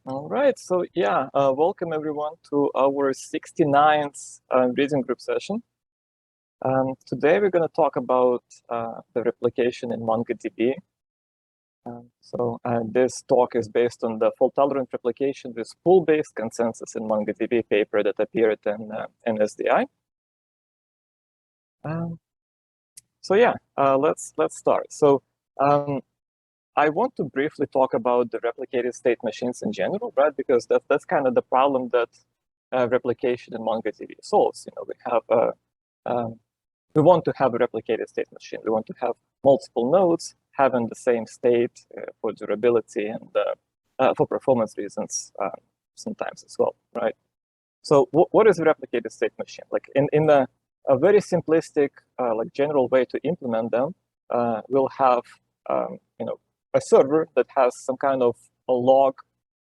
All right, so yeah, welcome everyone to our 69th reading group session. Today we're going to talk about the replication in MongoDB. This talk is based on the fault-tolerant replication with pool-based consensus in MongoDB paper that appeared in NSDI. Let's start. So I want to briefly talk about the replicated state machines in general, right? Because that's kind of the problem that replication in MongoDB solves. You know, we want to have a replicated state machine. We want to have multiple nodes having the same state for durability and for performance reasons sometimes as well, right? So what is a replicated state machine? Like in a very simplistic, like general way to implement them, we'll have a server that has some kind of a log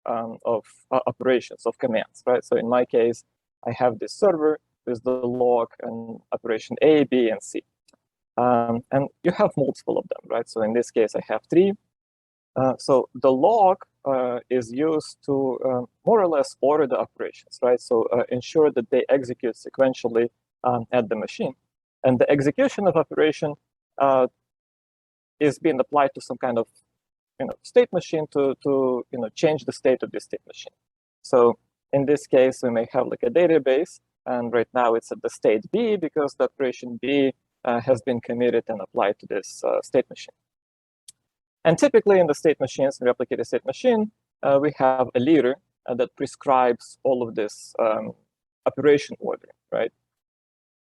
of operations, of commands, right? So in my case, I have this server with the log and operation A, B, and C. And you have multiple of them, right? So in this case, I have 3. So the log is used to more or less order the operations, right? So ensure that they execute sequentially at the machine. And the execution of operation is being applied to some kind of state machine to change the state of the state machine. So in this case, we may have like a database, and right now it's at the state B because the operation B has been committed and applied to this state machine. And typically in the state machines, in replicated state machine, we have a leader that prescribes all of this operation ordering, right?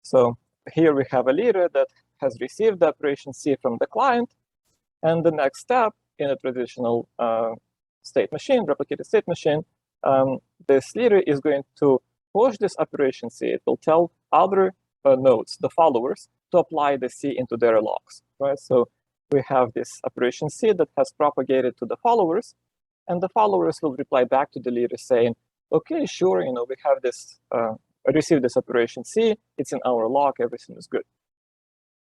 So here we have a leader that has received the operation C from the client, and the next step in a traditional state machine, replicated state machine, this leader is going to push this operation C. It will tell other nodes, the followers, to apply the C into their logs, right? So we have this operation C that has propagated to the followers, and the followers will reply back to the leader saying, okay, sure, we have this, received this operation C, it's in our log, everything is good.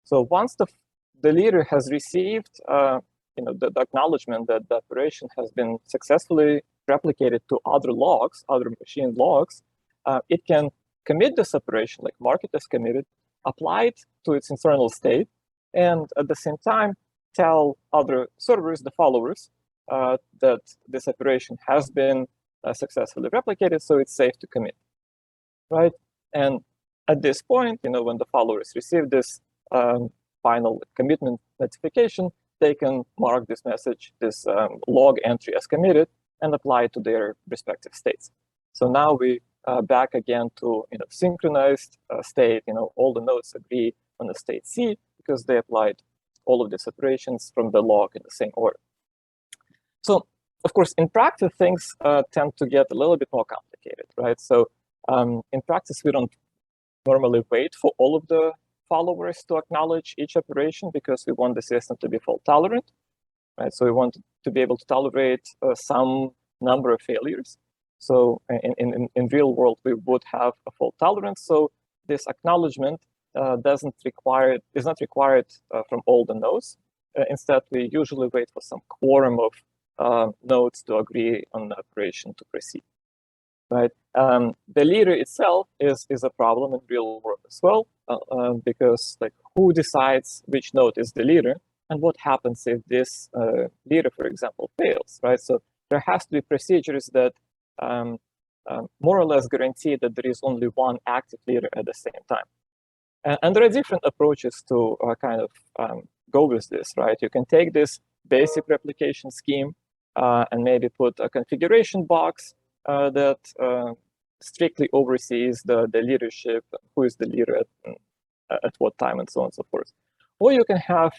So once the leader has received the acknowledgement that the operation has been successfully replicated to other logs, other machine logs, it can commit this operation, like mark it as committed, apply it to its internal state, and at the same time, tell other servers, the followers, that this operation has been successfully replicated, so it's safe to commit, right? And at this point, when the followers receive this final commitment notification, they can mark this message, this log entry as committed, and apply it to their respective states. So now we back again to synchronized state. All the nodes agree on the state C because they applied all of these operations from the log in the same order. So of course, in practice, things tend to get a little bit more complicated, right? So in practice, we don't normally wait for all of the followers to acknowledge each operation because we want the system to be fault tolerant, right? So we want to be able to tolerate some number of failures. So in real world, we would have a fault tolerance. So this acknowledgement is not required from all the nodes. Instead, we usually wait for some quorum of nodes to agree on the operation to proceed, right? The leader itself is a problem in real world as well, because like who decides which node is the leader, and what happens if this leader, for example, fails, right? So there has to be procedures that more or less guarantee that there is only one active leader at the same time. And there are different approaches to kind of go with this, right? You can take this basic replication scheme and maybe put a configuration box that strictly oversees the leadership, who is the leader at what time, and so on and so forth. Or you can have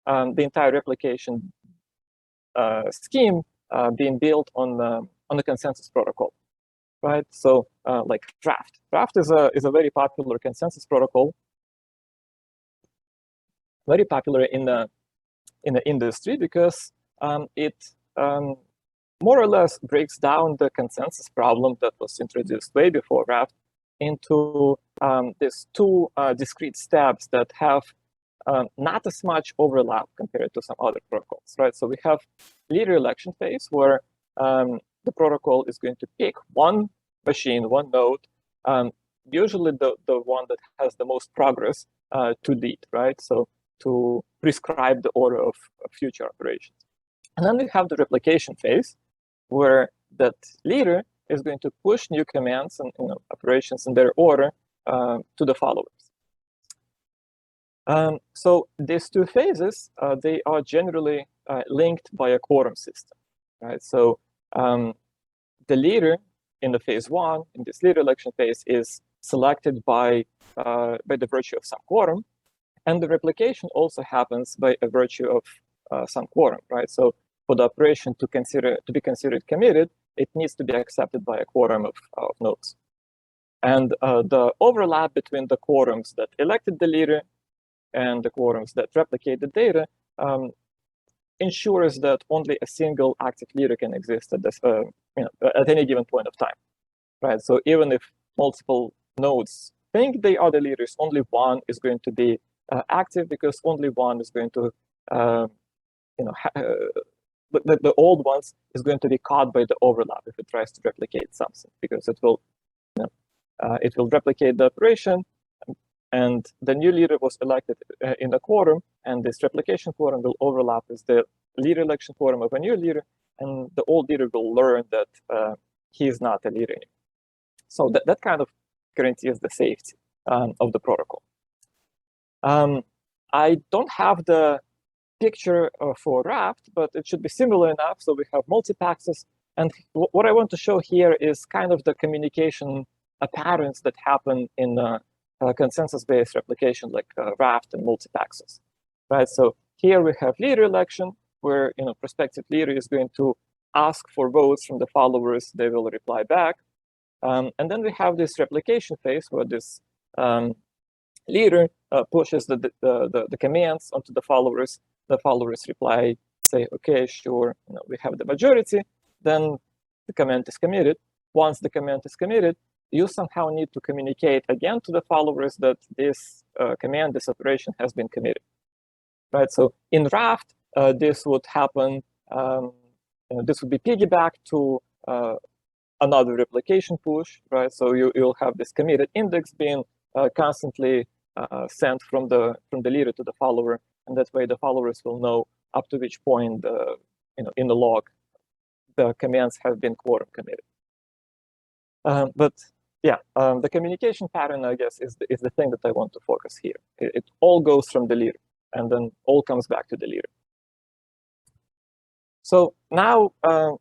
the entire replication scheme being built on the consensus protocol, right? So like Raft. Raft is a very popular consensus protocol, very popular in the industry because it more or less breaks down the consensus problem that was introduced way before Raft into these 2 discrete steps that have not as much overlap compared to some other protocols, right? So we have leader election phase where the protocol is going to pick one machine, one node, usually the one that has the most progress to lead, right? So to prescribe the order of future operations. And then we have the replication phase, where that leader is going to push new commands and operations in their order to the followers. So these two phases, they are generally linked by a quorum system, right? So the leader in the phase one, in this leader election phase, is selected by the virtue of some quorum, and the replication also happens by a virtue of some quorum, right? So for the operation to be considered committed, it needs to be accepted by a quorum of nodes. And the overlap between the quorums that elected the leader and the quorums that replicate the data ensures that only a single active leader can exist at this, at any given point of time, right? So even if multiple nodes think they are the leaders, only one is going to be active, because only one is going to, the old ones is going to be caught by the overlap if it tries to replicate something, because it will replicate the operation, and the new leader was elected in a quorum, and this replication quorum will overlap with the leader election quorum of a new leader, and the old leader will learn that he is not a leader anymore. So that kind of guarantees the safety of the protocol. I don't have the picture for Raft, but it should be similar enough. So we have MultiPaxos, and what I want to show here is kind of the communication patterns that happen in consensus-based replication like Raft and MultiPaxos, right? So here we have leader election, where prospective leader is going to ask for votes from the followers. They will reply back, and then we have this replication phase where this leader pushes the commands onto the followers. The followers reply, say, okay, sure, we have the majority. Then the command is committed. Once the command is committed, you somehow need to communicate again to the followers that this command, this operation has been committed, right? So in Raft, this would happen, this would be piggybacked to another replication push, right? So you'll have this committed index being constantly sent from the leader to the follower, and that way the followers will know up to which point in the log the commands have been quorum committed. But yeah, the communication pattern, I guess, is the thing that I want to focus here. It all goes from the leader, and then all comes back to the leader. So now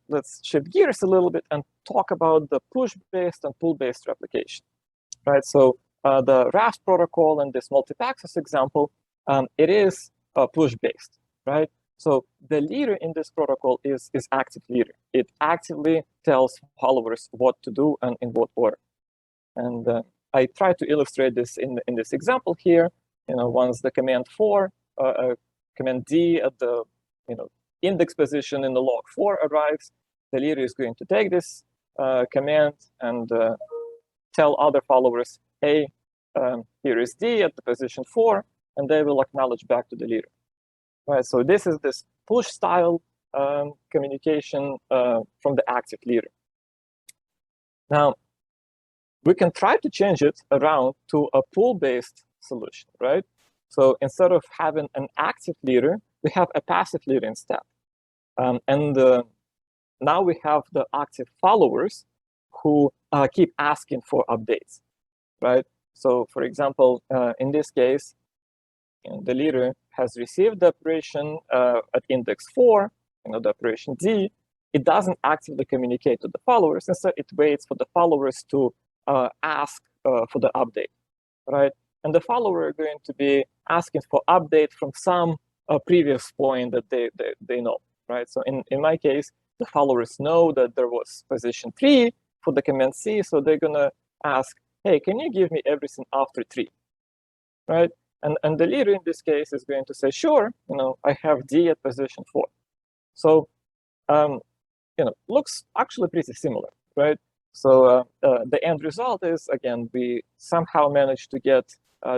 let's shift gears a little bit and talk about the push-based and pull-based replication, right? So the Raft protocol and this MultiPaxos example, it is push-based, right? So the leader in this protocol is active leader. It actively tells followers what to do and in what order. And I try to illustrate this in this example here. Once the command command D at the index position in the log 4 arrives, the leader is going to take this command and tell other followers, hey, here is D at the position 4, and they will acknowledge back to the leader. Right, so this is this push-style communication from the active leader. Now, we can try to change it around to a pull-based solution, right? So instead of having an active leader, we have a passive leader instead. And now we have the active followers who keep asking for updates, right? So for example, in this case, the leader has received the operation at index 4, the operation D. It doesn't actively communicate to the followers. Instead, it waits for the followers to ask for the update, right? And the follower are going to be asking for update from some previous point that they know, right? So in my case, the followers know that there was position 3 for the command C, so they're gonna ask, hey, can you give me everything after 3, right? And the leader in this case is going to say, sure, I have D at position 4. So, looks actually pretty similar, right? So the end result is, again, we somehow managed to get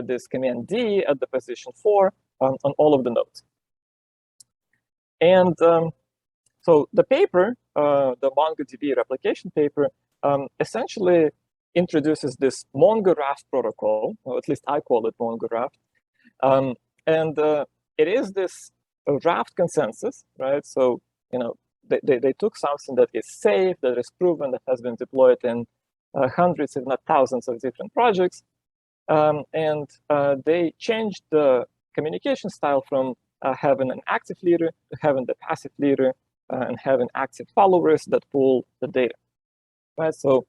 this command D at the position 4 on all of the nodes. And so the paper the MongoDB replication paper, essentially introduces this MongoRaft protocol, or at least I call it MongoRaft. And it is this Raft consensus, right? So, they took something that is safe, that is proven, that has been deployed in hundreds, if not thousands of different projects. And they changed the communication style from having an active leader to having the passive leader and having active followers that pull the data, right? So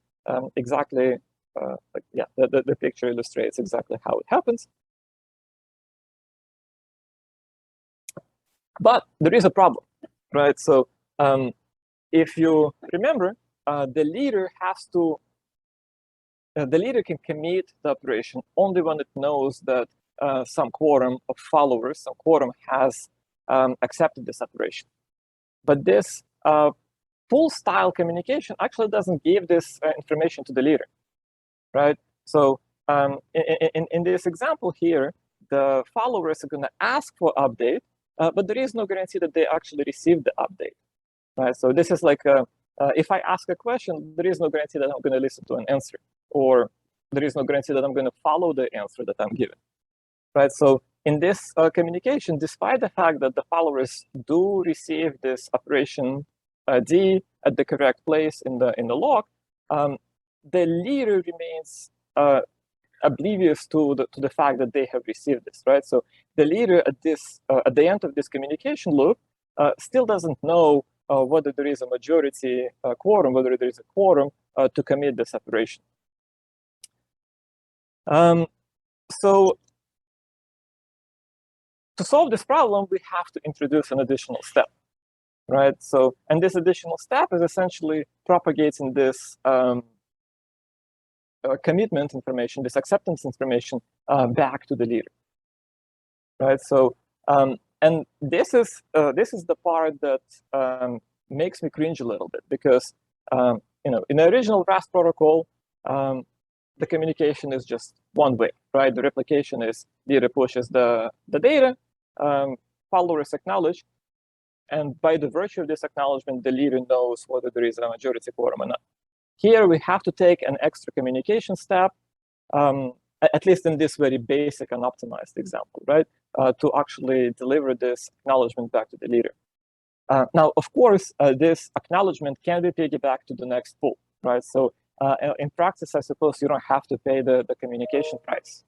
exactly, the picture illustrates exactly how it happens. But there is a problem, right? So if you remember, the leader can commit the operation only when it knows that some quorum of followers, some quorum has accepted this operation. But this full style communication actually doesn't give this information to the leader, right? So in this example here, the followers are going to ask for update, but there is no guarantee that they actually receive the update, right? So this is like, if I ask a question, there is no guarantee that I'm going to listen to an answer, or there is no guarantee that I'm going to follow the answer that I'm given, right? So in this communication, despite the fact that the followers do receive this operation D at the correct place in the log, the leader remains oblivious to the fact that they have received this, right? So the leader at the end of this communication loop still doesn't know whether there is a majority quorum, whether there is a quorum to commit this operation. So to solve this problem, we have to introduce an additional step, right? So, and this additional step is essentially propagating this commitment information, this acceptance information back to the leader, right? So, and this is the part that makes me cringe a little bit, because in the original Raft protocol, the communication is just one way, right? The replication is leader pushes the data, followers acknowledge, and by the virtue of this acknowledgement, the leader knows whether there is a majority quorum or not. Here, we have to take an extra communication step, at least in this very basic and optimized example, right? To actually deliver this acknowledgement back to the leader. Now, of course, this acknowledgement can be piggybacked to the next pull, right? So in practice, I suppose you don't have to pay the communication price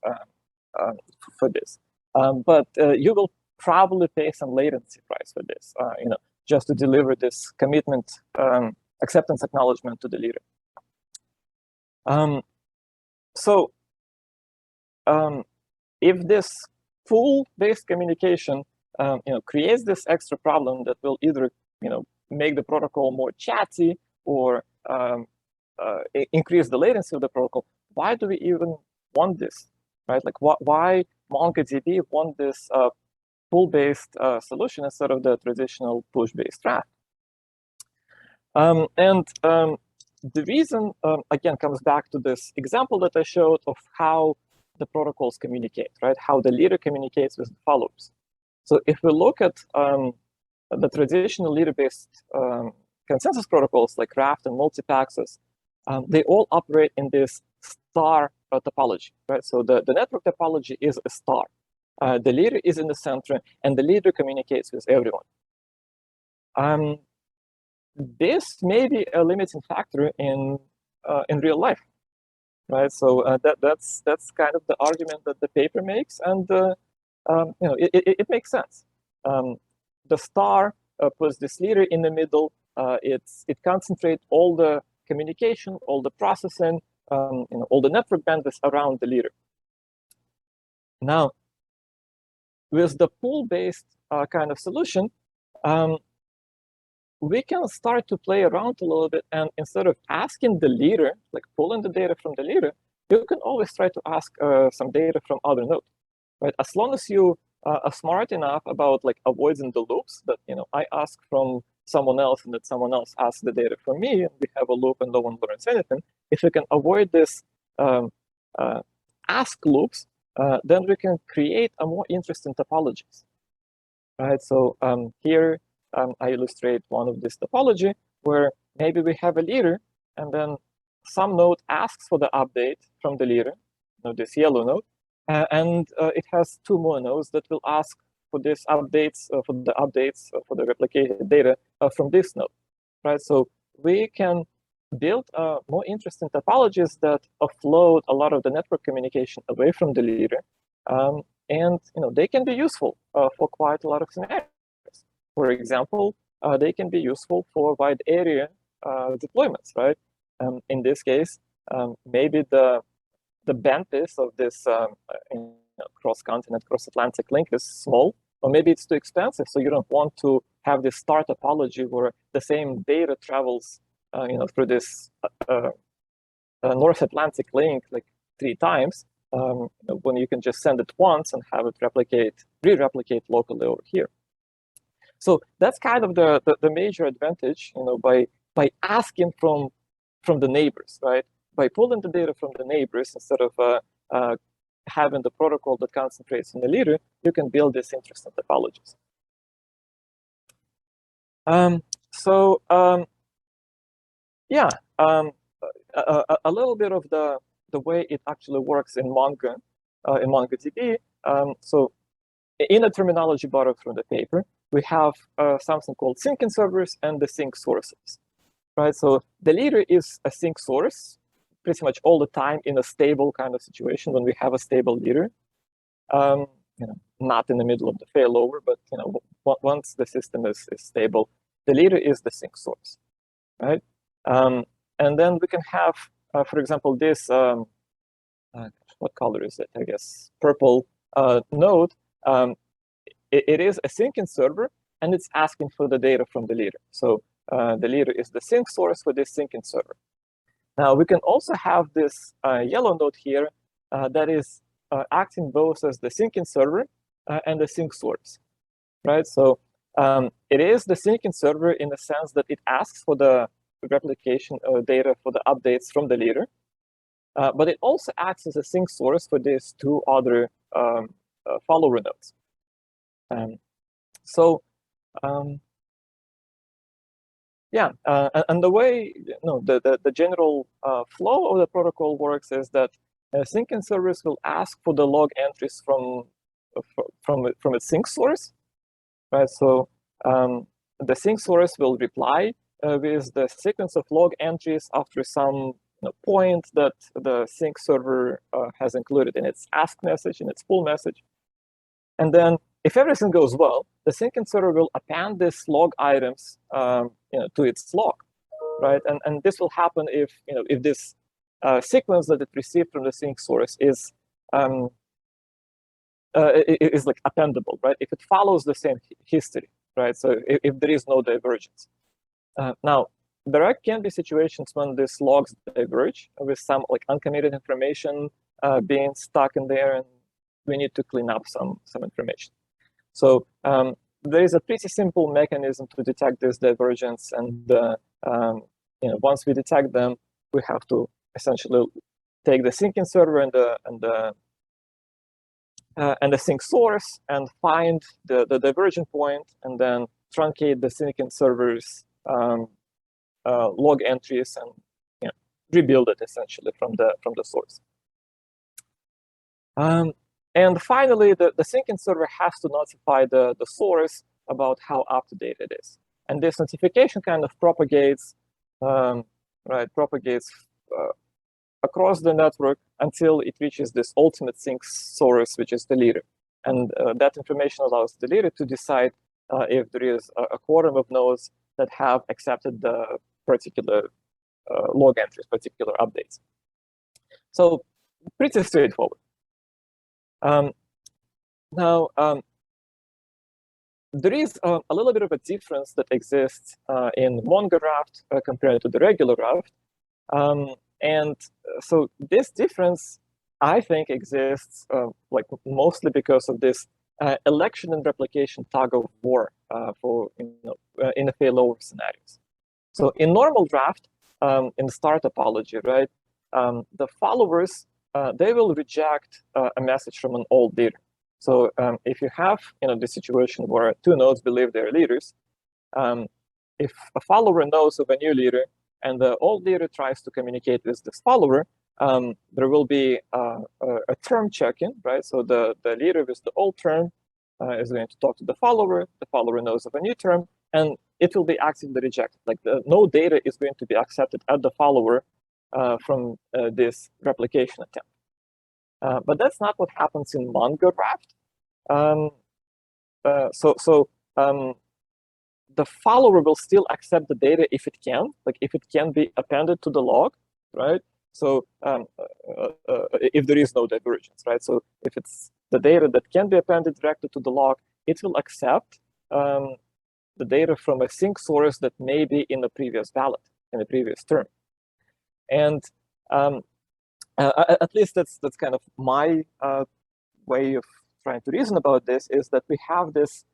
for this. But you will probably pay some latency price for this, just to deliver this commitment acceptance acknowledgement to the leader. So if this pull-based communication creates this extra problem that will either make the protocol more chatty or increase the latency of the protocol, why do we even want this, right? Like, why MongoDB want this pull-based solution instead of the traditional push-based Raft? The reason, again, comes back to this example that I showed of how the protocols communicate, right? How the leader communicates with the followers. So if we look at the traditional leader-based consensus protocols like Raft and MultiPaxos, they all operate in this star topology, right? So the network topology is a star. The leader is in the center, and the leader communicates with everyone. This may be a limiting factor in real life, right? So that's kind of the argument that the paper makes, and it makes sense. The star puts this leader in the middle. It concentrates all the communication, all the processing, all the network bandwidth around the leader. Now, with the pool-based kind of solution, we can start to play around a little bit, and instead of asking the leader, like pulling the data from the leader, you can always try to ask some data from other nodes, right? As long as you are smart enough about like avoiding the loops that I ask from someone else and that someone else asks the data from me, and we have a loop and no one learns anything. If we can avoid this ask loops, then we can create a more interesting topologies, right? So here I illustrate one of this topology where maybe we have a leader, and then some node asks for the update from the leader, this yellow node, and it has two more nodes that will ask for these updates, for the replicated data from this node, right? So we can build more interesting topologies that offload a lot of the network communication away from the leader, and they can be useful for quite a lot of scenarios. For example, they can be useful for wide area deployments, right? In this case, maybe the bandwidth of this cross-continent, cross-Atlantic link is small, or maybe it's too expensive, so you don't want to have this star topology where the same data travels through this North Atlantic link like 3 times, when you can just send it once and have it re-replicate locally over here. So that's kind of the major advantage, by asking from the neighbors, right? By pulling the data from the neighbors instead of having the protocol that concentrates on the leader, you can build these interesting topologies. Yeah, a little bit of the way it actually works in MongoDB. So in the terminology borrowed from the paper, we have something called syncing servers and the sync sources, right? So the leader is a sync source pretty much all the time in a stable kind of situation when we have a stable leader. Not in the middle of the failover, but once the system is stable, the leader is the sync source, right? And then we can have, for example, this, what color is it? I guess purple node. It is a syncing server, and it's asking for the data from the leader. So the leader is the sync source for this syncing server. Now, we can also have this yellow node here that is acting both as the syncing server and the sync source, right? So it is the syncing server in the sense that it asks for the replication data for the updates from the leader, but it also acts as a sync source for these 2 other follower nodes. Yeah, and the way the general flow of the protocol works is that syncing service will ask for the log entries from its sync source, right? So the sync source will reply with the sequence of log entries after some point that the sync server has included in its ask message, in its pull message. And then if everything goes well, the syncing server will append these log items to its log, right? And this will happen if this sequence that it received from the sync source is like appendable, right? If it follows the same history, right? So if there is no divergence. Now, there can be situations when these logs diverge with some like uncommitted information being stuck in there, and we need to clean up some information. So there is a pretty simple mechanism to detect this divergence, and once we detect them, we have to essentially take the syncing server and the sync source and find the divergent point, and then truncate the syncing server's log entries and rebuild it essentially from the source. And finally, the syncing server has to notify the source about how up to date it is. And this notification kind of propagates, across the network until it reaches this ultimate sync source, which is the leader. And that information allows the leader to decide if there is a quorum of nodes that have accepted the particular log entries, particular updates. So pretty straightforward. Now, there is a little bit of a difference that exists in MongoRaft compared to the regular Raft. And so this difference, I think, exists like mostly because of this election-and-replication tug of war for in the failover scenarios. So in normal Raft, in the star topology, right, the followers they will reject a message from an old leader. So if you have the situation where 2 nodes believe they're leaders, if a follower knows of a new leader and the old leader tries to communicate with this follower, there will be a term check-in, right? So the leader with the old term is going to talk to the follower knows of a new term, and it will be actively rejected. Like no data is going to be accepted at the follower from this replication attempt. But that's not what happens in MongoRaft. The follower will still accept the data if it can, like if it can be appended to the log, right? So if there is no divergence, right? So if it's the data that can be appended directly to the log, it will accept the data from a sync source that may be in the previous ballot, in the previous term. And at least that's kind of my way of trying to reason about this, is that we have this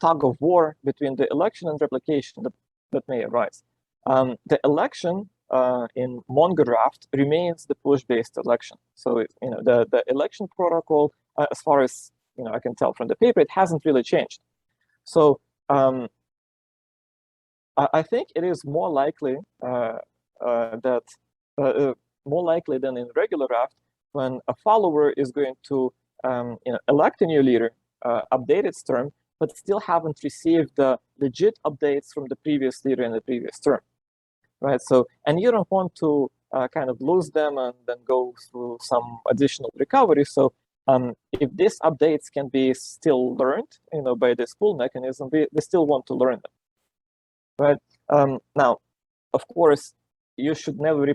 tug of war between the election and replication that may arise. The election in MongoRaft remains the push-based election. So the election protocol, as far as I can tell from the paper, it hasn't really changed. So I think it is more likely that more likely than in regular Raft, when a follower is going to elect a new leader, update its term, but still haven't received the legit updates from the previous leader in the previous term, right? So, and you don't want to kind of lose them and then go through some additional recovery. So if these updates can be still learned, by this pull mechanism, we still want to learn them, right? Now, of course, you should never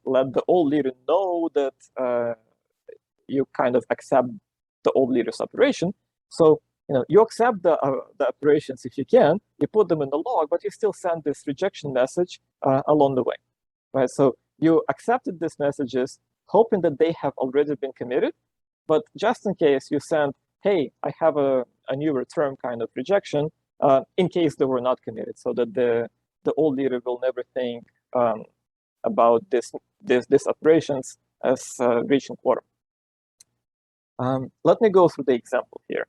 let the old leader know that you kind of accept the old leader's operation. So you accept the operations if you can, you put them in the log, but you still send this rejection message along the way, right? So you accepted these messages hoping that they have already been committed, but just in case you send, hey, I have a newer term kind of rejection, in case they were not committed, so that the old leader will never think about these operations as reaching quorum. Let me go through the example here.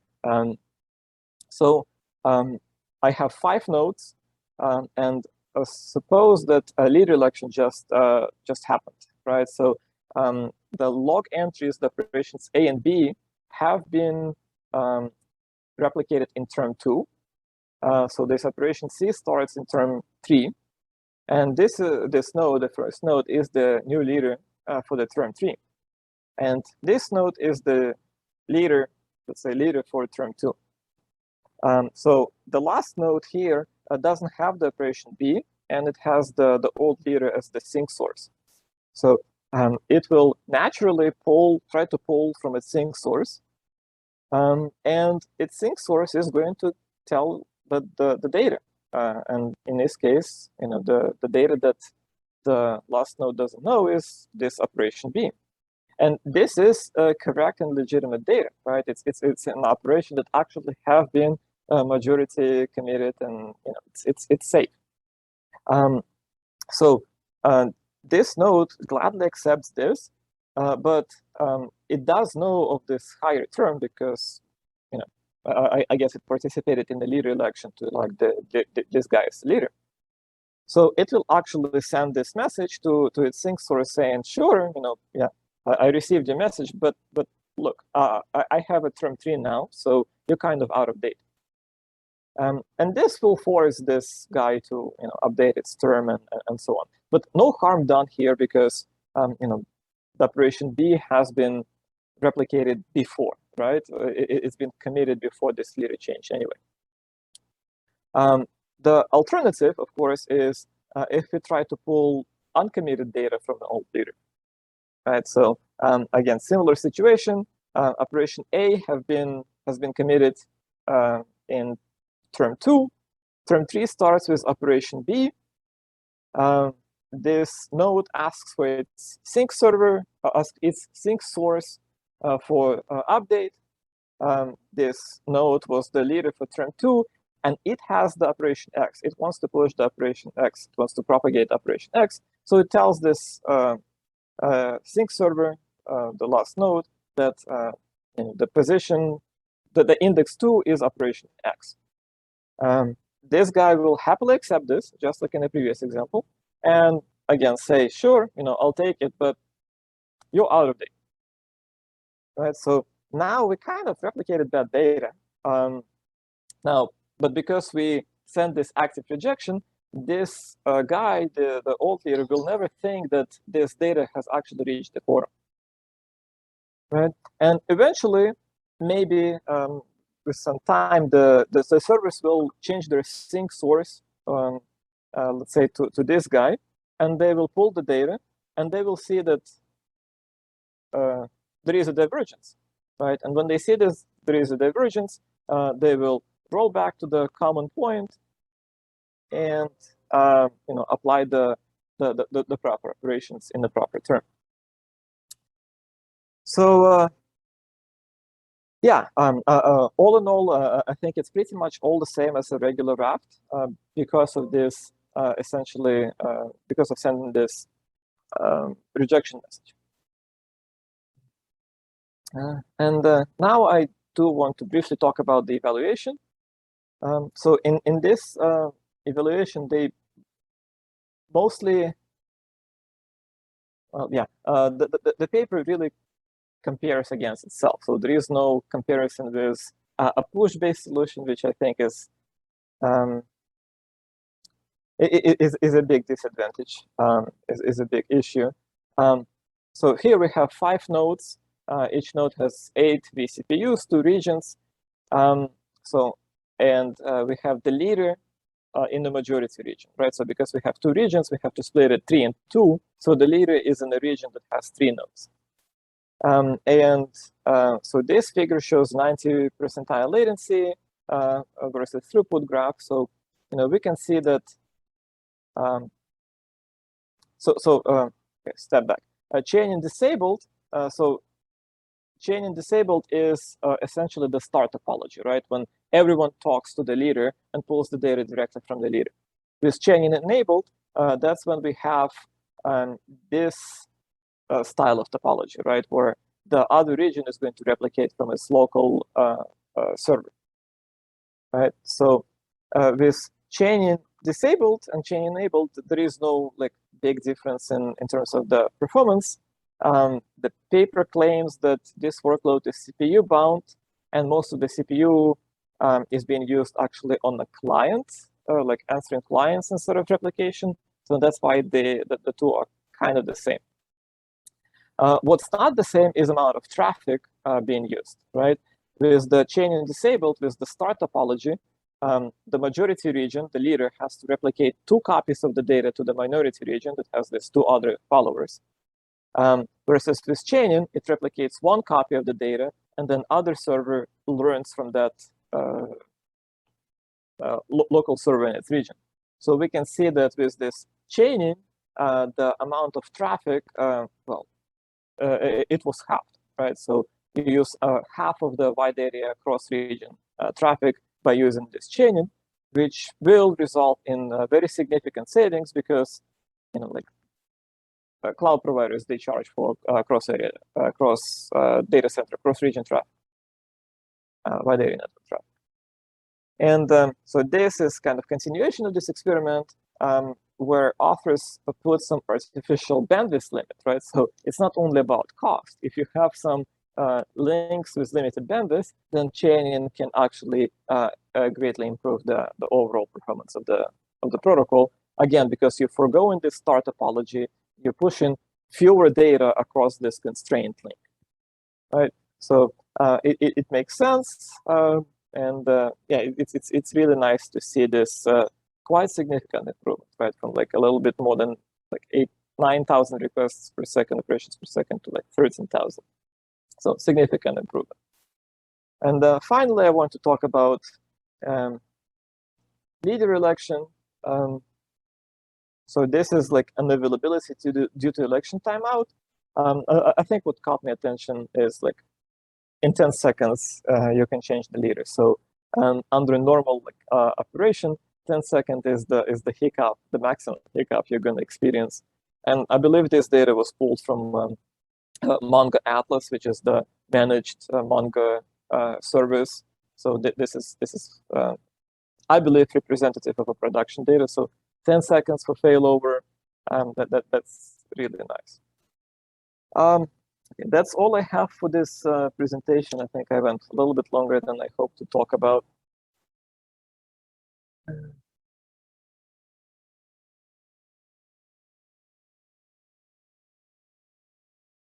So I have 5 nodes, and suppose that a leader election just happened, right? So the log entries, the operations A and B, have been replicated in term 2. So this operation C starts in term 3, and this node, the first node, is the new leader for the term 3. And this node is the leader, let's say leader for term 2. So the last node here doesn't have the operation B, and it has the old leader as the sync source. So it will naturally try to pull from its sync source. And its sync source is going to tell the data. And in this case, the data that the last node doesn't know is this operation B. And this is correct and legitimate data, right? It's an operation that actually have been majority committed, and it's safe. So this node gladly accepts this, but it does know of this higher term because I guess it participated in the leader election to like this guy is the leader. So it will actually send this message to its sync source saying, sure, yeah, I received your message, but look, I have a term 3 now, so you're kind of out of date. And this will force this guy to update its term and so on. But no harm done here because the operation B has been replicated before, right? It's been committed before this leader change anyway. The alternative, of course, is if we try to pull uncommitted data from the old leader, right? So again, similar situation. Operation A has been committed in term 2. Term 3 starts with operation B. This node asks for its sync server, asks its sync source for update. This node was the leader for term 2, and it has the operation X. It wants to push the operation X. It wants to propagate operation X. So it tells this sync server, the last node, that the position the index 2 is operation X. This guy will happily accept this, just like in the previous example, and again say, sure, I'll take it, but you're out of date. Right? So now we kind of replicated that data. But because we send this active rejection, this guy, the old leader, will never think that this data has actually reached the quorum. Right? And eventually, maybe with some time, the servers will change their sync source, let's say to this guy, and they will pull the data, and they will see that there is a divergence, right? And when they see this, there is a divergence, they will roll back to the common point and apply the proper operations in the proper term. So yeah, all in all, I think it's pretty much all the same as a regular Raft because of this, essentially, because of sending this rejection message. And now I do want to briefly talk about the evaluation. So in this evaluation, they mostly, the paper really compares against itself. So there is no comparison with a push-based solution, which I think is a big disadvantage, is a big issue. So here we have 5 nodes. Each node has 8 vCPUs, 2 regions. And we have the leader in the majority region, right? So because we have 2 regions, we have to split it 3 and 2. So the leader is in a region that has 3 nodes. So this figure shows 90 percentile latency versus throughput graph. So we can see that. Okay, step back. Chaining disabled. So chaining disabled is essentially the start topology, right? When everyone talks to the leader and pulls the data directly from the leader. With chaining enabled, that's when we have this style of topology, right? Where the other region is going to replicate from its local server, right? So with chaining disabled and chain enabled, there is no big difference in terms of the performance. The paper claims that this workload is CPU bound, and most of the CPU is being used actually on the client, like answering clients instead of replication. So that's why the two are kind of the same. What's not the same is amount of traffic being used, right? With the chaining disabled, with the start topology, the majority region, the leader, has to replicate 2 copies of the data to the minority region that has these 2 other followers. Versus with chaining, it replicates 1 copy of the data, and then other server learns from that local server in its region. So we can see that with this chaining, the amount of traffic, it was halved, right? So you use half of the wide area cross-region traffic by using this chaining, which will result in very significant savings because, cloud providers, they charge for cross-area, data center, cross-region traffic, wide area network traffic. And so this is kind of continuation of this experiment where authors put some artificial bandwidth limit, right? So it's not only about cost. If you have some links with limited bandwidth, then chaining can actually greatly improve the overall performance of the protocol. Again, because you're foregoing this start topology, you're pushing fewer data across this constraint link, right? So it makes sense, and it's really nice to see this quite significant improvement, right? From a little bit more than 9,000 requests per second, operations per second, to 13,000. So significant improvement. And finally, I want to talk about leader election. So this is an availability due to election timeout. I think what caught my attention is in 10 seconds, you can change the leader. So under a normal operation, 10 seconds is the hiccup, the maximum hiccup you're going to experience. And I believe this data was pulled from Mongo Atlas, which is the managed Mongo service. So this is I believe representative of a production data. So 10 seconds for failover. That's really nice. Okay, that's all I have for this presentation. I think I went a little bit longer than I hoped to talk about.